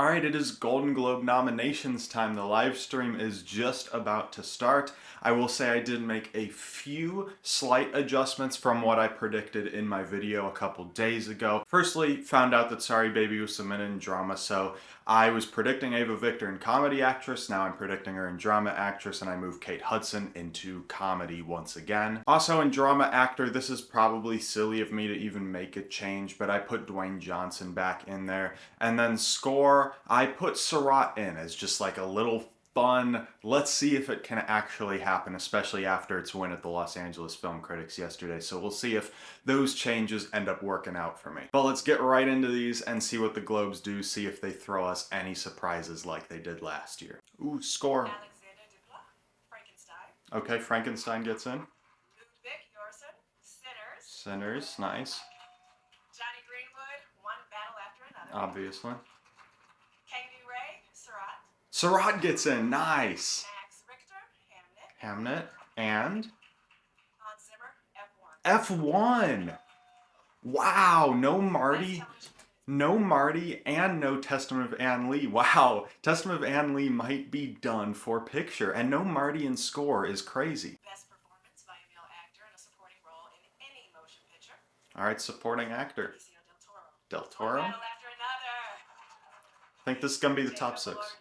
Alright, it is Golden Globe nominations time. The live stream is just about to start. I will say I did make a few slight adjustments from what I predicted in my video a couple days ago. Firstly, found out that Sorry Baby was submitted in drama, so I was predicting Ava Victor in comedy actress, now I'm predicting her in drama actress, and I moved Kate Hudson into comedy once again. Also in drama actor, this is probably silly of me to even make a change, but I put Dwayne Johnson back in there. And then score, I put Surratt in as just like a little fun, let's see if it can actually happen, especially after its win at the Los Angeles Film Critics yesterday. So we'll see if those changes end up working out for me. But let's get right into these and see what the Globes do, see if they throw us any surprises like they did last year. Ooh, score. Alexander Dupla, Frankenstein. Okay, Frankenstein gets in. Ludwig Göransson, Sinners. Sinners, nice. Johnny Greenwood, One Battle After Another. Obviously. Kangaroo Ray, Surratt. Surratt gets in, nice. Max Richter, Hamnet. Hamnet, and Hans Zimmer, F1. F1. Wow, no Marty. Best television No Marty and no Testament of Ann Lee. Wow, Testament of Ann Lee might be done for picture, and no Marty in score is crazy. Best performance by a male actor in a supporting role in any motion picture. All right, supporting actor. Benicio del Toro. Del One Toro. Battle After Another. I think this is gonna be the David top six. Elordi,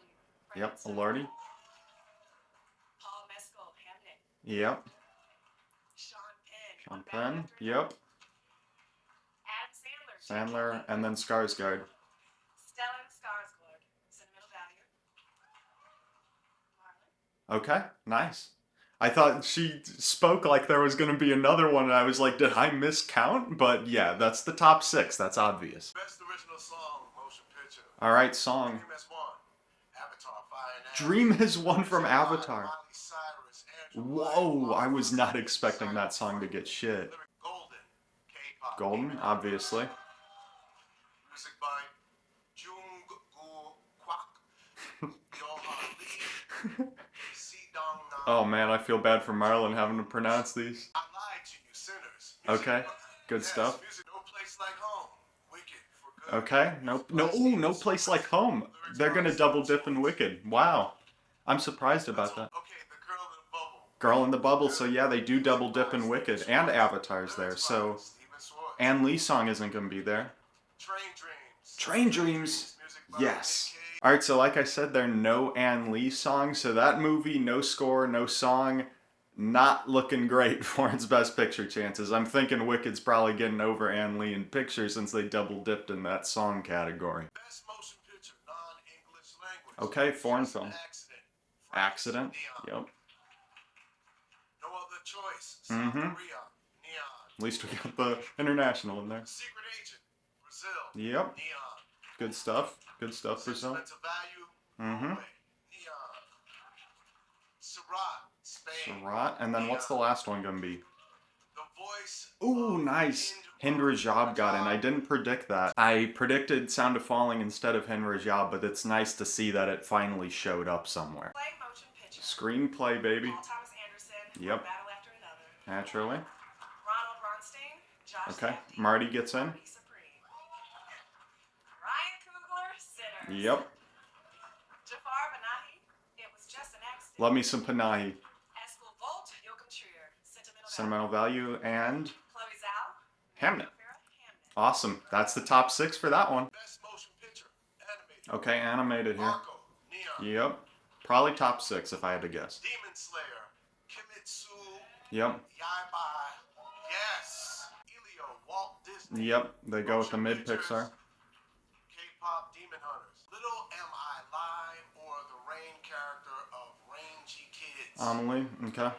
Yep, Frankenstein. Alardi. Paul Mescal, Hamnet. Yep, Sean Penn, Sean One Battle Penn. After Yep, Another. Adam Sandler, Sandler, and then Skarsgård. Stellan Skarsgård, sentimental value. Marlon. Okay, nice. I thought she spoke like there was gonna be another one, and I was like, did I miscount? But yeah, that's the top six. That's obvious. Best original song, motion picture. All right, song. Dream has won. Avatar, Fire and Ash. Dream has won from Music by Avatar. Miley Cyrus, Andrew Whoa, White, I was not Mark expecting Ronson, that song to get shit. Golden, K-pop. Golden, obviously. Music by Jungkook Kwak, Yohan Lee, C Dong Nam. Oh man, I feel bad for Marlon having to pronounce these. I lied to you, sinners. Okay, good Yes, stuff. music, no place like home. Wicked for good. Okay, no place like home. They're gonna double dip in Wicked. Wow, I'm surprised about that. Okay, the girl in the bubble. Girl in the Bubble, so yeah, they do double dip in Wicked, and Avatar's there, so Steven Schwartz. Ann Lee song isn't gonna be there. Train Dreams. Train Dreams, Music by yes. AK. Alright, so like I said, there are no Ann Lee songs, so that movie, no score, no song, not looking great for its best picture chances. I'm thinking Wicked's probably getting over Ann Lee in picture since they double dipped in that song category. Best motion picture, non-English language. Okay, foreign Just film. Accident. Accident, Neon. yep. No Other Choice. Mhm. South Korea. Neon. At least we got the international in there. Secret Agent. Brazil. Yep, Neon. good stuff. Good stuff, Brazil. Sentimental Value. Mhm. Norway. Neon. Surratt. Spain. Surratt, and then what's the last one gonna be? The Voice. Ooh, of nice. Hind Hind Rajab got in. I Rajab. didn't predict that. I predicted Sound of Falling instead of Hind Rajab, but it's nice to see that it finally showed up somewhere. Play motion picture. Screenplay, baby. Paul Thomas Anderson, Yep. One Battle After Another. Naturally. Ronald Ronstein, Josh Okay, Safdie, Marty gets in. Bobby Supreme. Ryan Coogler, Sinners. Yep. Jafar Panahi, It Was Just an Accident. Love me some Panahi. Eskel Volt, Joachim Trier, Sentimental Value and Chloe Zhao, Hamnet. Hamnet. Awesome. That's the top six for that one. Best motion picture. Animated. Okay, animated here. Marco. Neon. Yep. Probably top six if I had to guess. Demon Slayer. Kimetsu. Yep. Yaiba. Yes. Elio. Walt Disney. Yep. They go with the Motion mid pictures. Pixar. K-pop Demon Hunters. Little Am I Live or the Rain character of Rangy Kids. Amelie. Okay.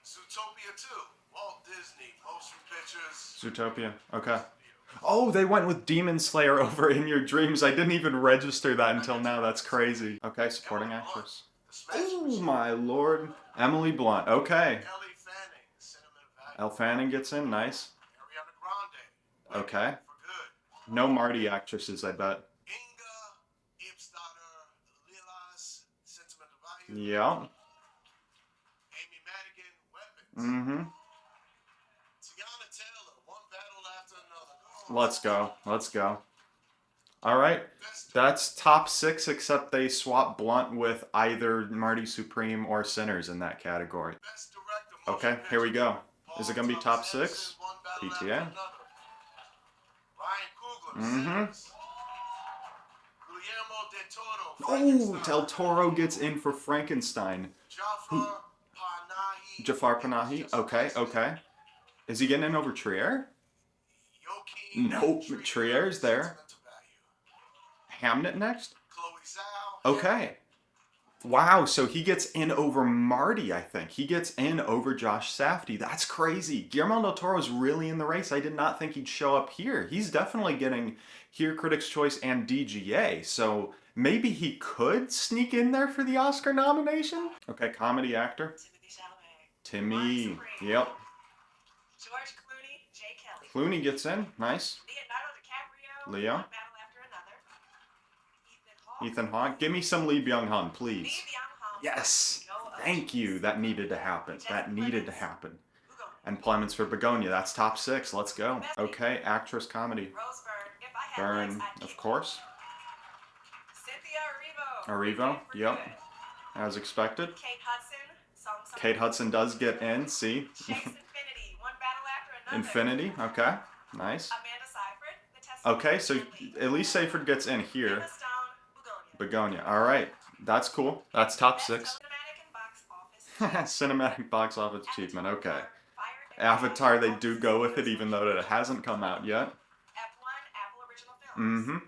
Zootopia 2. Walt Disney. Motion pictures. Zootopia. Okay. Oh, they went with Demon Slayer over In Your Dreams. I didn't even register that until now. That's crazy. Okay, supporting actress. The Smash Oh Machine. my lord. Emily Blunt. Okay. Ellie Fanning. Cinnamon Value. Elle Fanning gets in. Nice. Ariana Grande. Okay. For good. No Marty actresses, I bet. Inga. Ipsdaughter. Lilas. Sentimental Value. Yeah. Amy Madigan. Weapons. Mm-hmm. Tiana Taylor. One Battle After Another. Go. Let's go. Let's go. All right. Best That's top 6, except they swap Blunt with either Marty Supreme or Sinners in that category. Best director, motion Okay, here we picture. go. Is it Paul gonna be top Thomas 6? Anderson, One Battle After PTA? Another. Ryan Coogler, Mm-hmm. Sinners. Guillermo del Toro, Oh, Frankenstein. Del Toro gets in for Frankenstein. Jafar Panahi. Jafar Panahi. Just Okay, Accident. okay. Is he getting in over Trier? Joaquin Nope, Trier's there. Sentimental Value. Hamnet next? Chloe Zhao. Okay. Wow, so he gets in over Marty, I think. He gets in over Josh Safdie. That's crazy. Guillermo del Toro's really in the race. I did not think he'd show up here. He's definitely getting here Critics' Choice and DGA, so maybe he could sneak in there for the Oscar nomination? Okay, comedy actor. Timothy Timmy. Chalamet. Yep. George Clooney, Jay Kelly. Clooney gets in. Nice. Leonardo DiCaprio. Leo. One Battle After Another. Ethan Hawke. Give me some Lee Byung-hun, Lee please. Byung-hun. Yes. No Thank you. That needed to happen. That needed to happen. Hugo. And Plemons for Begonia. That's top 6. Let's go. Okay, actress comedy. Rose Byrne. If I had Byrne, legs, I'd of keep course. Cynthia Erivo. Erivo, Wicked for yep. Good. As expected. Kate Hudson. Songs of Kate Hudson does get in. See? Chase Infinity. One Battle After Another. Infinity. Okay. Nice. Amanda Seyfried. The Test Okay, so at least Seyfried gets in here. Emma Stone. Begonia. Begonia. All right. That's cool. That's top Best 6. Cinematic and box office. Cinematic box office achievement. Okay. Fire and Avatar, they Ash. do go with it, even though it hasn't come out yet. F1 Apple Original Films. Mm-hmm.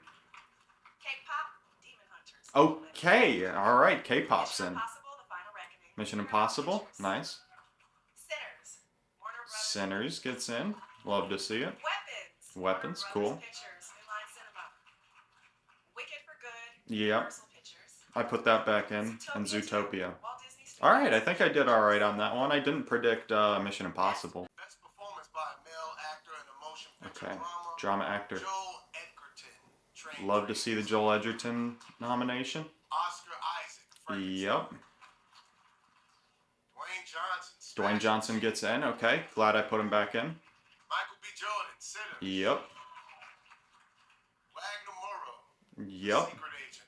K-pop Demon Hunters. Okay. All right. K-pop's Mission in. Impossible: The Final Reckoning. Mission Paramount Impossible. Pictures. Nice. Sinners. Warner Brothers. Sinners gets in. Love to see it. Weapons. Weapons, Warner cool. Brothers Pictures. Inline Cinema. Wicked for Good. Yep. Universal Pictures. I put that back in. And Zootopia 2, Zootopia. Walt Disney Studios. All right. I think I did all right on that one. I didn't predict Mission Impossible. Best performance by a male actor in a motion picture Okay. drama. Drama actor. Joel Edgerton. Train Love to see the Dreams. Joel Edgerton nomination. Oscar Isaac. Frankenstein. Yep. Dwayne Johnson. Dwayne Smash Johnson Mouth. gets in. Okay. Glad I put him back in. Michael B. Jordan. Sinners. Yep. Wagner Moreau. Yep. Secret Agent.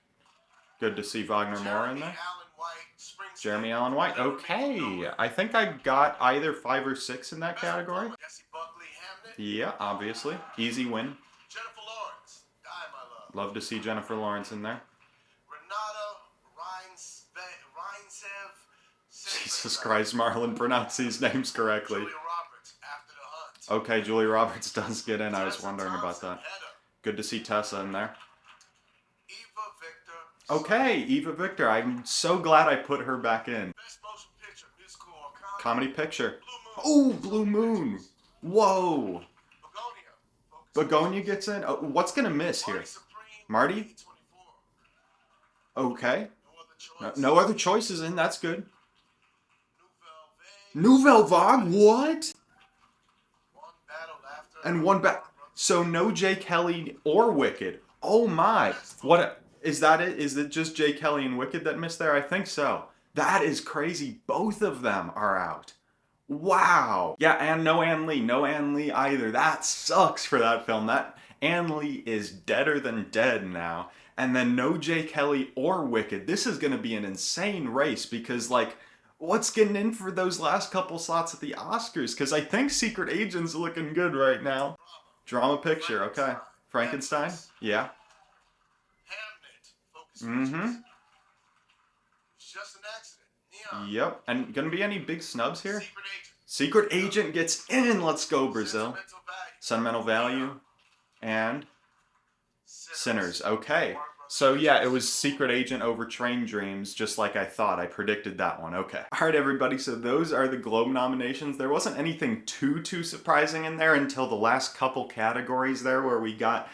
Good to see Wagner Moore in Jeremy there. Allen White. Springsteen. Jeremy Allen White. Never Make Okay. Nowhere. I think I got either 5 or 6 in that Best category. performance, Jesse Buckley. Hamnet. Yeah, obviously. Easy win. Jennifer Lawrence. Die My Love. Love to see Jennifer Lawrence in there. Renata Reinsev. Jesus Christ, Marlon, pronounce these names correctly. Julia Roberts. After the Hunt. Okay, Julie Roberts does get in. I was Tessa wondering about Thompson, that. Hedda. Good to see Tessa in there. Eva Victor. Okay, Eva Victor. I'm so glad I put her back in. Best motion picture, musical or comedy. Comedy picture. Blue Moon. Oh, Blue Moon. Whoa. Begonia. Focus Begonia gets in. Oh, what's gonna miss here? Marty Supreme. Marty? A24. Okay. No other choice. No other choices in. That's good. Nouvelle Vague. Nouvelle Vague. What? One battle after. And one back. So no Jay Kelly or Wicked. Oh my. What is that? Is it just Jay Kelly and Wicked that missed there? I think so. That is crazy. Both of them are out. Wow. Yeah, and no Ann Lee. No Ann Lee either. That sucks for that film. That Ann Lee is deader than dead now. And then no Jay Kelly or Wicked. This is going to be an insane race because, like, what's getting in for those last couple slots at the Oscars? Because I think Secret Agent's looking good right now. Drama picture, okay. Frankenstein? Yeah. Hamnet. Focus Mm-hmm. Features. It's just an accident. Neon. Yep. And gonna be any big snubs here? Secret Agent. Secret Agent gets in. Let's go, Brazil. Sentimental Value. Sentimental Value and Sinners. Okay. So yeah, it was Secret Agent over Train Dreams, just like I thought. I predicted that one. Okay. All right, everybody. So those are the Globe nominations. There wasn't anything too surprising in there until the last couple categories there, where we got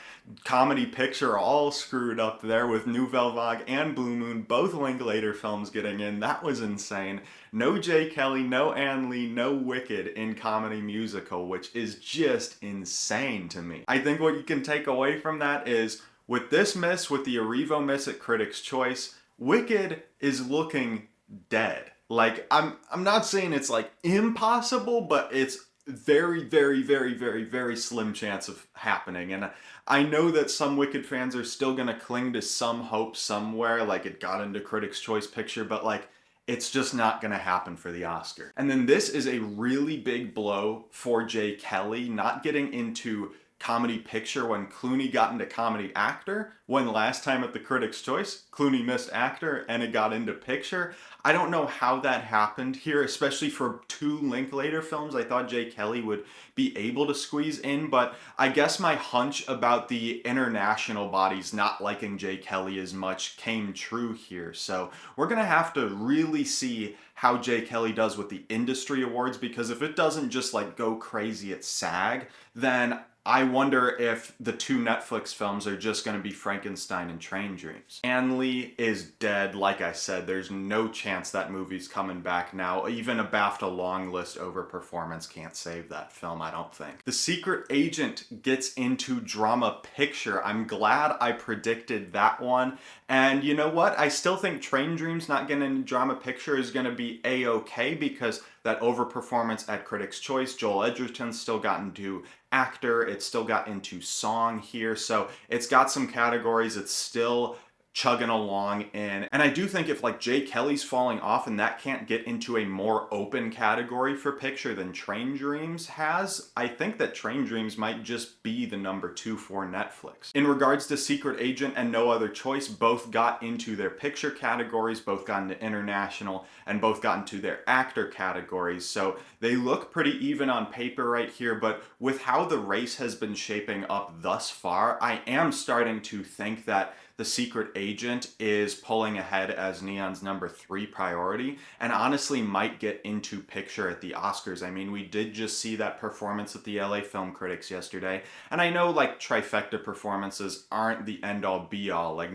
comedy picture all screwed up there with Nouvelle Vague and Blue Moon, both Linklater films getting in. That was insane. No Jay Kelly, no Ann Lee, no Wicked in comedy musical, which is just insane to me. I think what you can take away from that is, with this miss, with the Erivo miss at Critics' Choice, Wicked is looking dead. Like, I'm not saying it's like impossible, but it's very, very, very, very, very slim chance of happening. And I know that some Wicked fans are still gonna cling to some hope somewhere, like it got into Critics' Choice Picture, but like it's just not gonna happen for the Oscar. And then this is a really big blow for Jay Kelly, not getting into comedy picture when Clooney got into comedy actor, when last time at the Critics' Choice, Clooney missed actor and it got into picture. I don't know how that happened here, especially for two Linklater films. I thought Jay Kelly would be able to squeeze in, but I guess my hunch about the international bodies not liking Jay Kelly as much came true here. So we're gonna have to really see how Jay Kelly does with the industry awards, because if it doesn't just like go crazy at SAG, then I wonder if the two Netflix films are just going to be Frankenstein and Train Dreams. Stanley is dead. Like I said, there's no chance that movie's coming back now. Even a BAFTA long list over performance can't save that film, I don't think. The Secret Agent gets into drama picture. I'm glad I predicted that one. And you know what? I still think Train Dreams not getting into drama picture is going to be A-okay, because that overperformance at Critics' Choice, Joel Edgerton's still gotten to actor, it's still got into song here, so it's got some categories it's still chugging along in. And I do think if like Jay Kelly's falling off and that can't get into a more open category for picture than Train Dreams has, I think that Train Dreams might just be the number 2 for Netflix. In regards to Secret Agent and No Other Choice, both got into their picture categories, both got into international, and both got into their actor categories, so they look pretty even on paper right here. But with how the race has been shaping up thus far, I am starting to think that The Secret Agent is pulling ahead as Neon's number 3 priority, and honestly might get into picture at the Oscars. I mean, we did just see that performance at the LA Film Critics yesterday, and I know like trifecta performances aren't the end-all be-all. Like,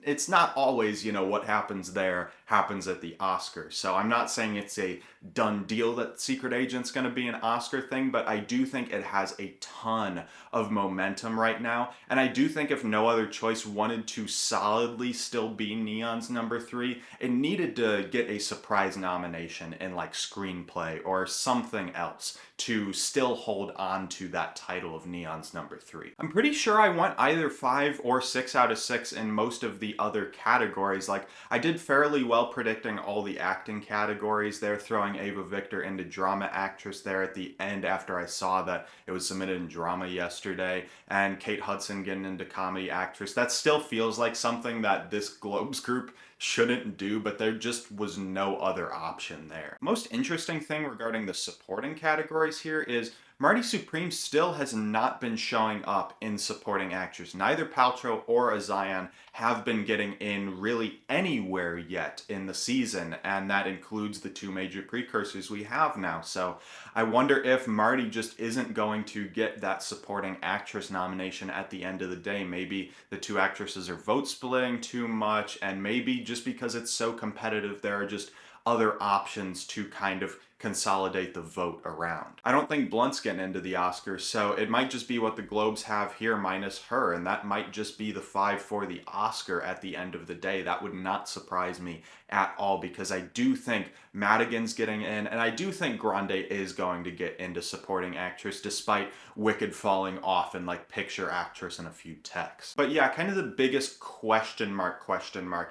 it's not always, you know, what happens there happens at the Oscars. So I'm not saying it's a done deal that Secret Agent's going to be an Oscar thing, but I do think it has a ton of momentum right now. And I do think if No Other Choice wanted to solidly still be Neon's number 3, it needed to get a surprise nomination in like screenplay or something else to still hold on to that title of Neon's number 3. I'm pretty sure I went either 5 or 6 out of 6 in most of the other categories. Like, I did fairly well predicting all the acting categories there, throwing Ava Victor into drama actress there at the end after I saw that it was submitted in drama yesterday, and Kate Hudson getting into comedy actress. That still feels like something that this Globes group shouldn't do, but there just was no other option there. Most interesting thing regarding the supporting categories here is Marty Supreme still has not been showing up in supporting actors. Neither Paltrow or Azayan have been getting in really anywhere yet in the season, and that includes the two major precursors we have now. So I wonder if Marty just isn't going to get that supporting actress nomination at the end of the day. Maybe the two actresses are vote splitting too much, and maybe just because it's so competitive, there are just other options to kind of consolidate the vote around. I don't think Blunt's getting into the Oscars, so it might just be what the Globes have here minus her, and that might just be the 5 for the Oscar at the end of the day. That would not surprise me at all, because I do think Madigan's getting in, and I do think Grande is going to get into supporting actress, despite Wicked falling off in like picture actress and a few texts. But yeah, kind of the biggest question mark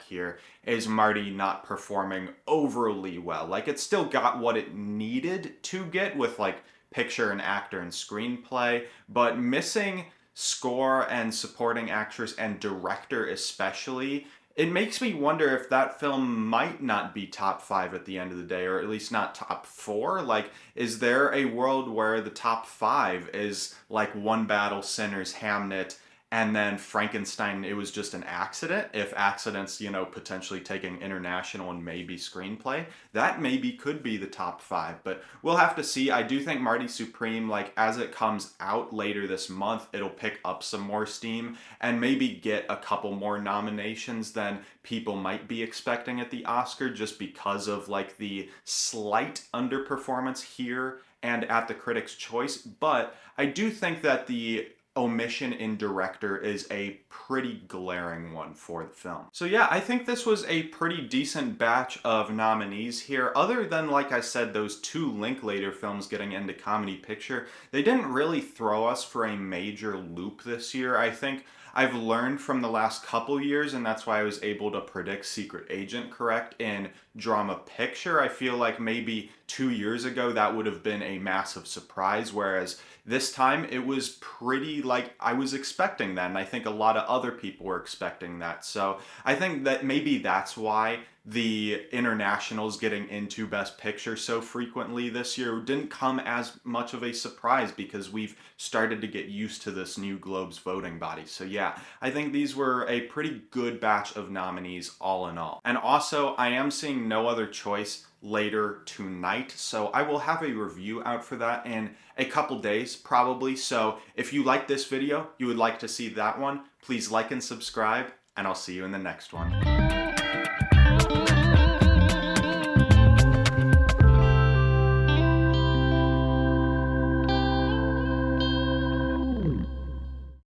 here is Marty not performing overly well. Like, it still got what it needed to get with like picture and actor and screenplay, but missing score and supporting actress and director especially, it makes me wonder if that film might not be top 5 at the end of the day, or at least not top 4. Like, is there a world where the top 5 is like One Battle, Sinners, Hamnet, and then Frankenstein, it was just an accident? If accidents, you know, potentially taking international and maybe screenplay, that maybe could be the top 5, but we'll have to see. I do think Marty Supreme, like, as it comes out later this month, it'll pick up some more steam and maybe get a couple more nominations than people might be expecting at the Oscar, just because of like the slight underperformance here and at the Critics' Choice. But I do think that the omission in director is a pretty glaring one for the film. So yeah, I think this was a pretty decent batch of nominees here. Other than, like I said, those two Linklater films getting into Comedy Picture, they didn't really throw us for a major loop this year. I think I've learned from the last couple years, and that's why I was able to predict Secret Agent correct in Drama Picture. I feel like maybe 2 years ago that would have been a massive surprise, whereas this time it was pretty like I was expecting that, and I think a lot of other people were expecting that. So I think that maybe that's why the internationals getting into Best Picture so frequently this year didn't come as much of a surprise, because we've started to get used to this new Globes voting body. So yeah, I think these were a pretty good batch of nominees all in all. And also, I am seeing No Other Choice later tonight, so I will have a review out for that in a couple days probably. So if you like this video, you would like to see that one, please like and subscribe, and I'll see you in the next one.